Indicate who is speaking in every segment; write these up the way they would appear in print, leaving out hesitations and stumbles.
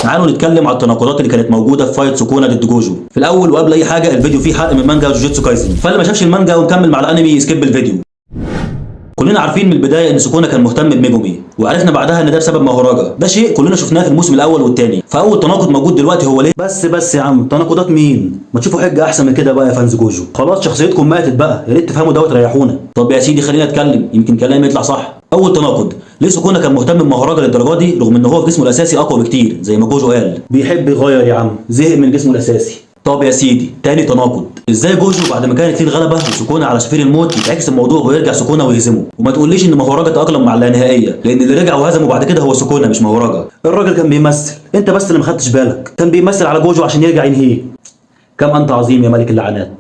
Speaker 1: تعالوا نتكلم على التناقضات اللي كانت موجوده في فايت سكونة ضد جوجو. في الاول وقبل اي حاجه الفيديو فيه حق من مانجا جوجوتسو كايسن، فاللي ما شافش المانجا ومكمل مع الانمي يسكيب الفيديو. كلنا عارفين من البدايه ان سكونة كان مهتم بميجومي، وعرفنا بعدها ان ده بسبب ماهوراجا، ده شيء كلنا شفناه في الموسم الاول والثاني. فاول تناقض موجود دلوقتي هو ليه؟ بس يا عم، تناقضات مين؟ ما تشوفوا حاجه احسن من كده بقى يا فانز جوجو. خلاص شخصيتكم ماتت بقى، يا ريت تفهموا ده وتريحونا. طب يا سيدي خلينا اتكلم، يمكن كلامي يطلع صح. اول تناقض، ليه سكونة كان مهتم بماهوراجا للدرجه دي رغم ان هو في جسمه الاساسي اقوى بكتير زي ما جوجو قال؟ بيحب يغير يا عم، زهق من جسمه الاساسي. طب يا سيدي تاني تناقض، ازاي جوجو بعد ما كانت فيه الغلبه وسكونة على سفير الموت يتعكس الموضوع ويرجع سكونة ويهزمه؟ وما تقوليش ان ماهوراجا تاقلم مع اللانهائيه، لان اللي رجع وهزمه بعد كده هو سكونة مش ماهوراجا. الراجل كان بيمثل، انت بس اللي ما خدتش بالك، كان بيمثل على جوجو عشان يرجع ينهيه. كم انت عظيم يا ملك اللعنات.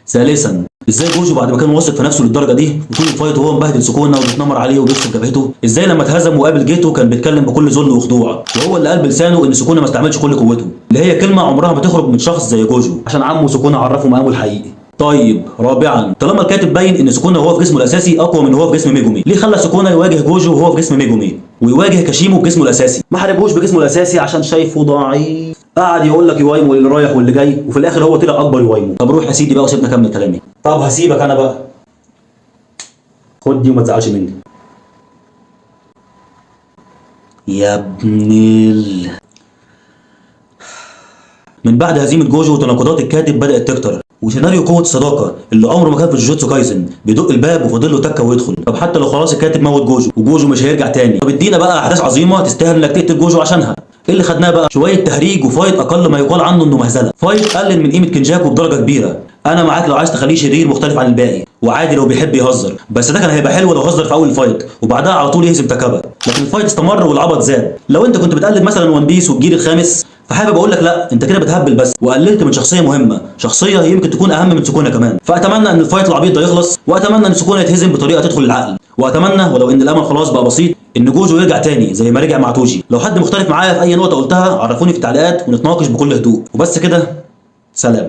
Speaker 1: ثالثا، ازاي جوجو بعد ما كان واثق في نفسه للدرجه دي وطول الفايت وهو مبهدل سكونة وبيتنمر عليه وبيكسر جبهته، ازاي لما اتهزم وقابل جيتو كان بيتكلم بكل ذل وخضوع، وهو اللي قال بلسانه ان سكونة ما استعملش كل قوته، اللي هي كلمه عمرها ما تخرج من شخص زي جوجو عشان عمه سكونة عرفه مقامه الحقيقي. طيب رابعا، طالما الكاتب باين ان سكونة وهو في جسمه الاساسي اقوى من هو في جسم ميجومي، ليه خلى سكونة يواجه جوجو وهو في جسم ميجومي ويواجه كاشيمو بجسمه الاساسي؟ ما حاربوش بجسمه الاساسي عشان شايفه ضعيف، قعد يقول لك يوايمو اللي رايح واللي جاي، وفي الاخر هو طلع اكبر يوايمو. طب روح يا سيدي بقى وسيبنا اكمل كلامي. طب هسيبك انا بقى، خد دي وما تزعلش مني يا ابن من بعد هزيمه جوجو تناقضات الكاتب بدات تكتر، وسيناريو قوه الصداقه اللي عمره ما كان في جوجوتسو كايسن بيدق الباب وفاضل له تكه ويدخل. طب حتى لو خلاص الكاتب موت جوجو وجوجو مش هيرجع تاني، طب ادينا بقى احداث عظيمه تستاهل انك تقتل جوجو عشانها. ايه اللي خدناه بقى؟ شويه تهريج وفايت اقل ما يقال عنه انه مهزله، فايت قلل من قيمه كنجاكو بدرجه كبيره. انا معاك لو عايز تخليه شرير مختلف عن الباقي، وعادي لو بيحب يهزر، بس ده كان هيبقى حلو لو هزر في اول الفايت وبعدها على طول يهزم تاكابا، لكن الفايت استمر والعبط زاد. لو انت كنت بتقلد مثلا ون بيس والجيل الخامس فحابب اقول لك لا، انت كده بتهبل بس، وقللت من شخصيه مهمه، شخصيه يمكن تكون اهم من سكونة كمان. فاتمنى ان الفايت العبيط ده يخلص، واتمنى ان سكونة يتهزم بطريقه تدخل العقل، واتمنى ولو ان الامل خلاص بقى بسيط ان جوجو يرجع تاني زي ما رجع مع توجي. لو حد مختلف معايا في اي نقطه قلتها عرفوني في التعليقات ونتناقش بكل هدوء. وبس كده، سلام.